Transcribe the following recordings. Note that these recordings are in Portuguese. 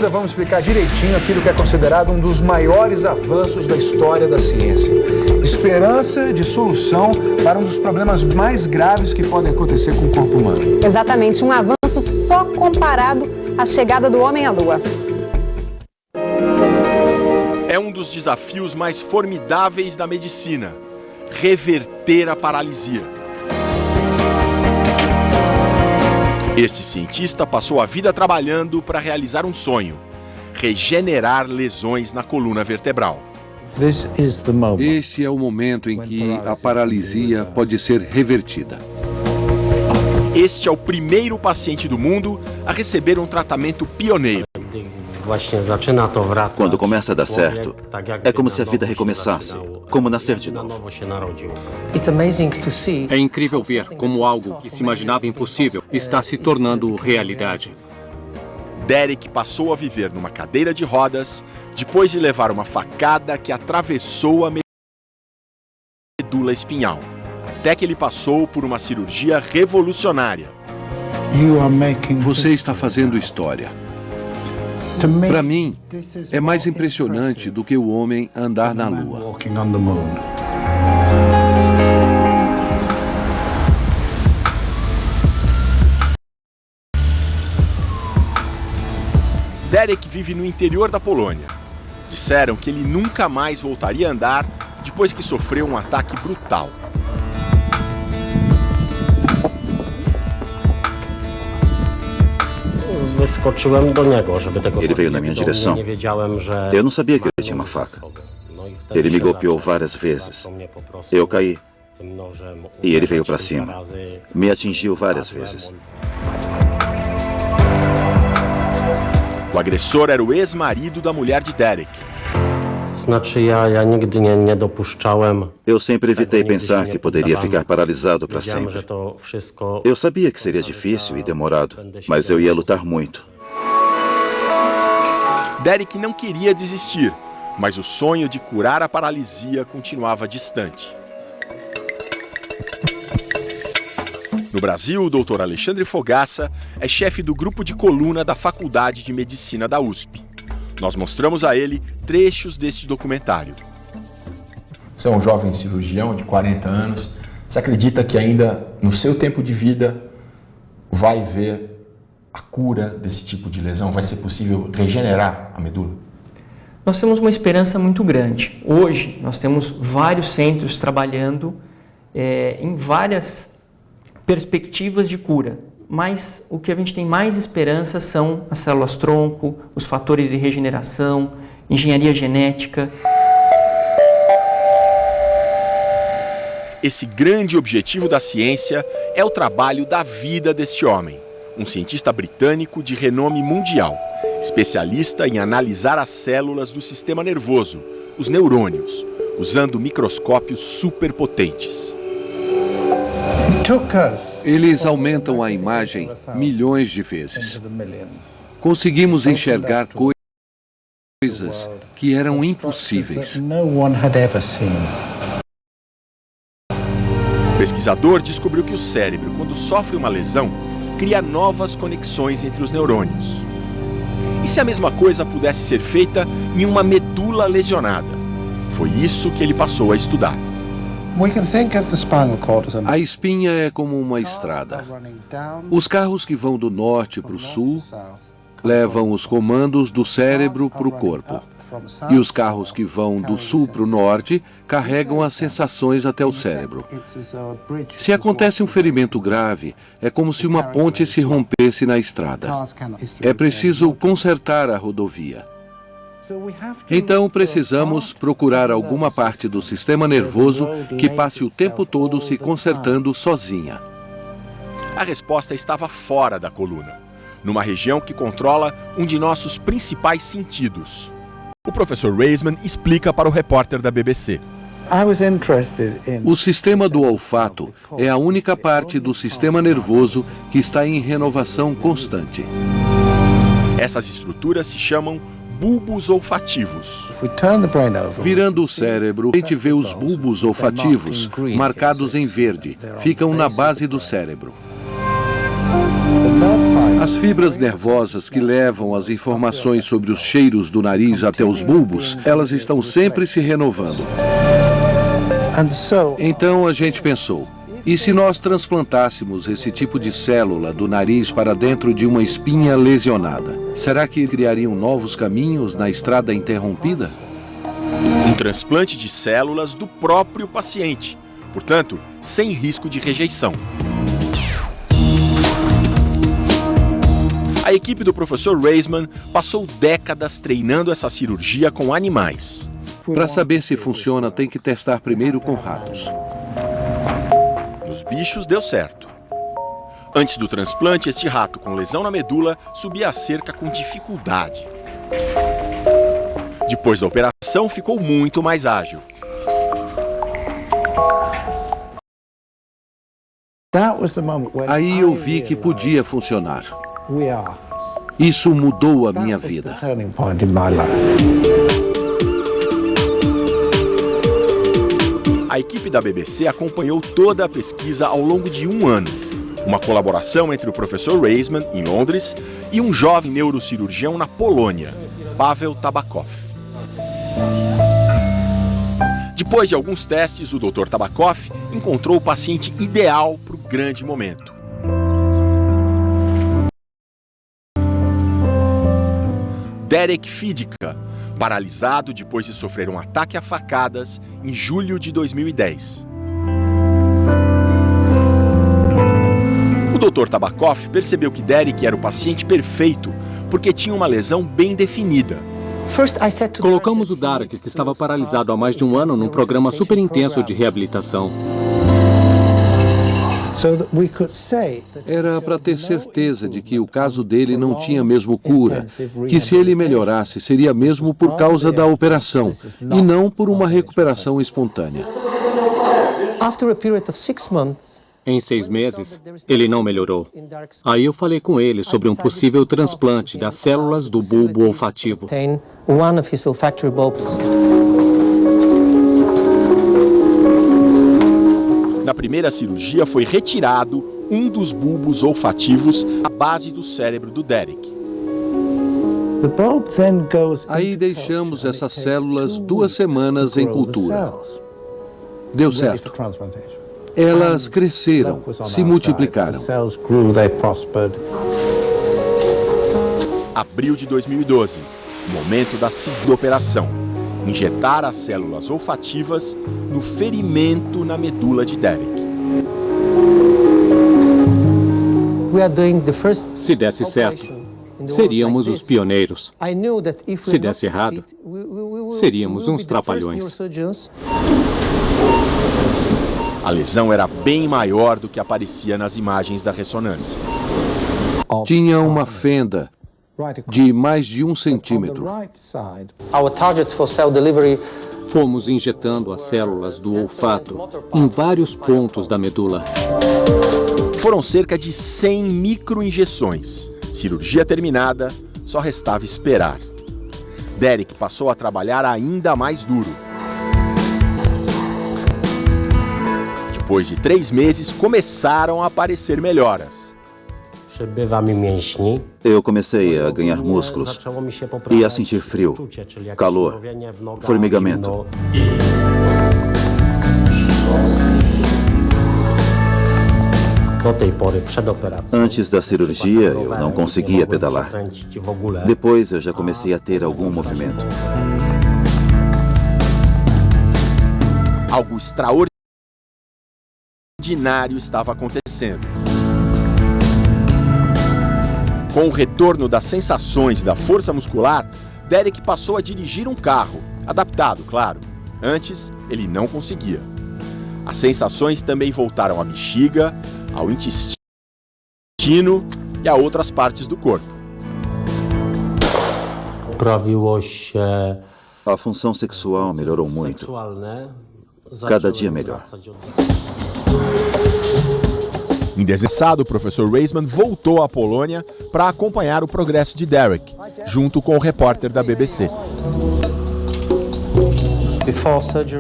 Vamos explicar direitinho aquilo que é considerado um dos maiores avanços da história da ciência. Esperança de solução para um dos problemas mais graves que podem acontecer com o corpo humano. Exatamente, um avanço só comparado à chegada do homem à Lua. É um dos desafios mais formidáveis da medicina: reverter a paralisia. Este cientista passou a vida trabalhando para realizar um sonho: regenerar lesões na coluna vertebral. Este é o momento em que a paralisia pode ser revertida. Este é o primeiro paciente do mundo a receber um tratamento pioneiro. Quando começa a dar certo, é como se a vida recomeçasse, como nascer de novo. É incrível ver como algo que se imaginava impossível está se tornando realidade. Derek passou a viver numa cadeira de rodas depois de levar uma facada que atravessou a medula espinhal, até que ele passou por uma cirurgia revolucionária. Você está fazendo história. Para mim, é mais impressionante do que o homem andar na Lua. Derek vive no interior da Polônia. Disseram que ele nunca mais voltaria a andar depois que sofreu um ataque brutal. Ele veio na minha direção. Eu não sabia que ele tinha uma faca. Ele me golpeou várias vezes. Eu caí. E ele veio para cima. Me atingiu várias vezes. O agressor era o ex-marido da mulher de Derek. Eu sempre evitei pensar que poderia ficar paralisado para sempre. Eu sabia que seria difícil e demorado, mas eu ia lutar muito. Derek não queria desistir, mas o sonho de curar a paralisia continuava distante. No Brasil, o Dr. Alexandre Fogaça é chefe do grupo de coluna da Faculdade de Medicina da USP. Nós mostramos a ele trechos deste documentário. Você é um jovem cirurgião de 40 anos. Você acredita que ainda no seu tempo de vida vai ver a cura desse tipo de lesão? Vai ser possível regenerar a medula? Nós temos uma esperança muito grande. Hoje, nós temos vários centros trabalhando em várias perspectivas de cura. Mas o que a gente tem mais esperança são as células-tronco, os fatores de regeneração, engenharia genética. Esse grande objetivo da ciência é o trabalho da vida deste homem, um cientista britânico de renome mundial, especialista em analisar as células do sistema nervoso, os neurônios, usando microscópios superpotentes. Eles aumentam a imagem milhões de vezes. Conseguimos enxergar coisas que eram impossíveis. O pesquisador descobriu que o cérebro, quando sofre uma lesão, cria novas conexões entre os neurônios. E se a mesma coisa pudesse ser feita em uma medula lesionada? Foi isso que ele passou a estudar. A espinha é como uma estrada. Os carros que vão do norte para o sul levam os comandos do cérebro para o corpo. E os carros que vão do sul para o norte carregam as sensações até o cérebro. Se acontece um ferimento grave, é como se uma ponte se rompesse na estrada. É preciso consertar a rodovia. Então precisamos procurar alguma parte do sistema nervoso que passe o tempo todo se consertando sozinha. A resposta estava fora da coluna, numa região que controla um de nossos principais sentidos. O professor Reisman explica para o repórter da BBC. O sistema do olfato é a única parte do sistema nervoso que está em renovação constante. Essas estruturas se chamam bulbos olfativos. Virando o cérebro, a gente vê os bulbos olfativos marcados em verde. Ficam na base do cérebro. As fibras nervosas que levam as informações sobre os cheiros do nariz até os bulbos, elas estão sempre se renovando. Então a gente pensou, e se nós transplantássemos esse tipo de célula do nariz para dentro de uma espinha lesionada? Será que criariam novos caminhos na estrada interrompida? Um transplante de células do próprio paciente, portanto, sem risco de rejeição. A equipe do professor Reisman passou décadas treinando essa cirurgia com animais. Para saber se funciona, tem que testar primeiro com ratos. Nos bichos deu certo. Antes do transplante, este rato com lesão na medula subia a cerca com dificuldade. Depois da operação, ficou muito mais ágil. Aí eu vi que podia funcionar. Isso mudou a minha vida. A equipe da BBC acompanhou toda a pesquisa ao longo de 1 ano. Uma colaboração entre o professor Reisman, em Londres, e um jovem neurocirurgião na Polônia, Paweł Tabakow. Depois de alguns testes, o Dr. Tabakow encontrou o paciente ideal para o grande momento. Derek Fidyka, paralisado depois de sofrer um ataque a facadas em julho de 2010. O Dr. Tabakow percebeu que Derek era o paciente perfeito porque tinha uma lesão bem definida. Colocamos o Derek, que estava paralisado há mais de 1 ano, num programa super intenso de reabilitação. Era para ter certeza de que o caso dele não tinha mesmo cura, que se ele melhorasse seria mesmo por causa da operação e não por uma recuperação espontânea. Em 6 meses, ele não melhorou. Aí eu falei com ele sobre um possível transplante das células do bulbo olfativo. Na primeira cirurgia foi retirado um dos bulbos olfativos à base do cérebro do Derek. Aí deixamos essas células 2 semanas em cultura. Deu certo. Elas cresceram, se multiplicaram. Abril de 2012, momento da segunda operação. Injetar as células olfativas no ferimento na medula de Derek. Se desse certo, seríamos os pioneiros. Se desse errado, seríamos uns trapalhões. A lesão era bem maior do que aparecia nas imagens da ressonância. Tinha uma fenda de mais de 1 centímetro. Fomos injetando as células do olfato em vários pontos da medula. Foram cerca de 100 microinjeções. Cirurgia terminada, só restava esperar. Derek passou a trabalhar ainda mais duro. Depois de 3 meses, começaram a aparecer melhoras. Eu comecei a ganhar músculos e a sentir frio, calor, formigamento. Antes da cirurgia, eu não conseguia pedalar. Depois, eu já comecei a ter algum movimento. Algo extraordinário estava acontecendo. Com o retorno das sensações e da força muscular, Derek passou a dirigir um carro, adaptado, claro. Antes, ele não conseguia. As sensações também voltaram à bexiga, ao intestino e a outras partes do corpo. A função sexual melhorou muito. cada dia melhor. Em dezembro, o professor Reisman voltou à Polônia para acompanhar o progresso de Derek, junto com o repórter da BBC.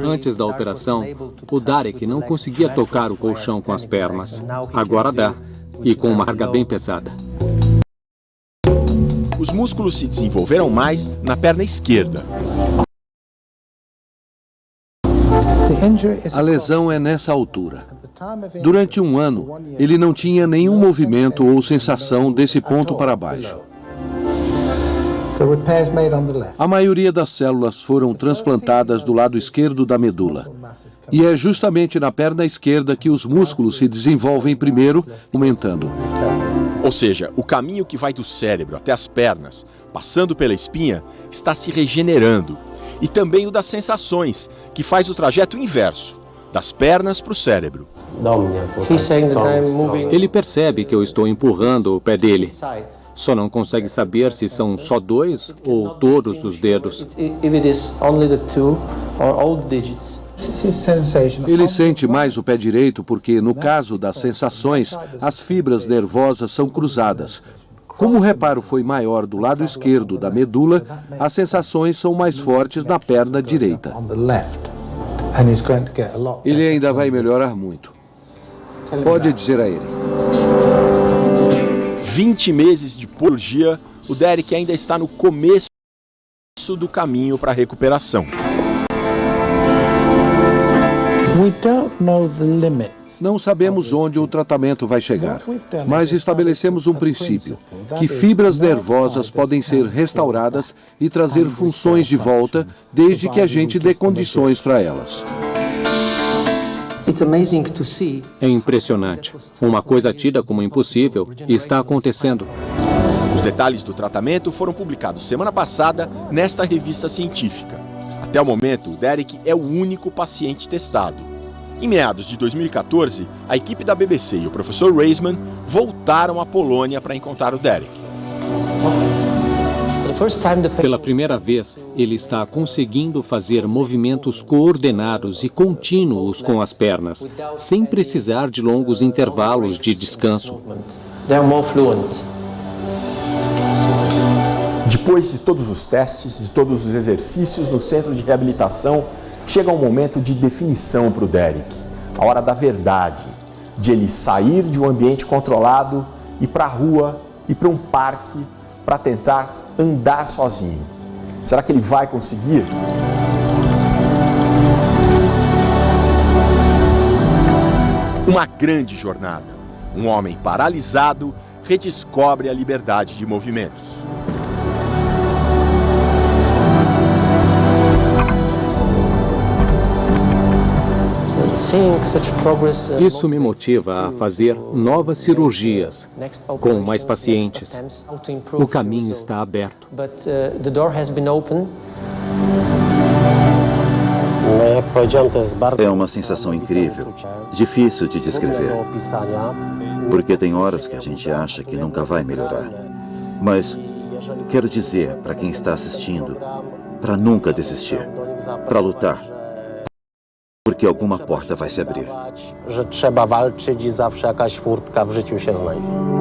Antes da operação, o Derek não conseguia tocar o colchão com as pernas. Agora dá, e com uma carga bem pesada. Os músculos se desenvolveram mais na perna esquerda. A lesão é nessa altura. Durante um ano, ele não tinha nenhum movimento ou sensação desse ponto para baixo. A maioria das células foram transplantadas do lado esquerdo da medula. E é justamente na perna esquerda que os músculos se desenvolvem primeiro, aumentando. Ou seja, o caminho que vai do cérebro até as pernas, passando pela espinha, está se regenerando. E também o das sensações, que faz o trajeto inverso, das pernas para o cérebro. Ele percebe que eu estou empurrando o pé dele. Só não consegue saber se são só 2 ou todos os dedos. Ele sente mais o pé direito porque, no caso das sensações, as fibras nervosas são cruzadas. Como o reparo foi maior do lado esquerdo da medula, as sensações são mais fortes na perna direita. Ele ainda vai melhorar muito. Pode dizer a ele. 20 meses de cirurgia, o Derek ainda está no começo do caminho para a recuperação. Não sabemos onde o tratamento vai chegar, mas estabelecemos um princípio, que fibras nervosas podem ser restauradas e trazer funções de volta, desde que a gente dê condições para elas. É impressionante. Uma coisa tida como impossível está acontecendo. Os detalhes do tratamento foram publicados semana passada nesta revista científica. Até o momento, o Derek é o único paciente testado. Em meados de 2014, a equipe da BBC e o professor Reisman voltaram à Polônia para encontrar o Derek. Pela primeira vez, ele está conseguindo fazer movimentos coordenados e contínuos com as pernas, sem precisar de longos intervalos de descanso. Depois de todos os testes, de todos os exercícios no centro de reabilitação, chega um momento de definição para o Derek. A hora da verdade, de ele sair de um ambiente controlado, ir para a rua, ir para um parque, para tentar andar sozinho. Será que ele vai conseguir? Uma grande jornada. Um homem paralisado redescobre a liberdade de movimentos. Isso me motiva a fazer novas cirurgias com mais pacientes. O caminho está aberto. É uma sensação incrível, difícil de descrever, porque tem horas que a gente acha que nunca vai melhorar. Mas quero dizer para quem está assistindo, para nunca desistir, para lutar. Porque alguma porta vai se abrir. Że trzeba walczyć i zawsze jakaś furtka w życiu się znajdzie.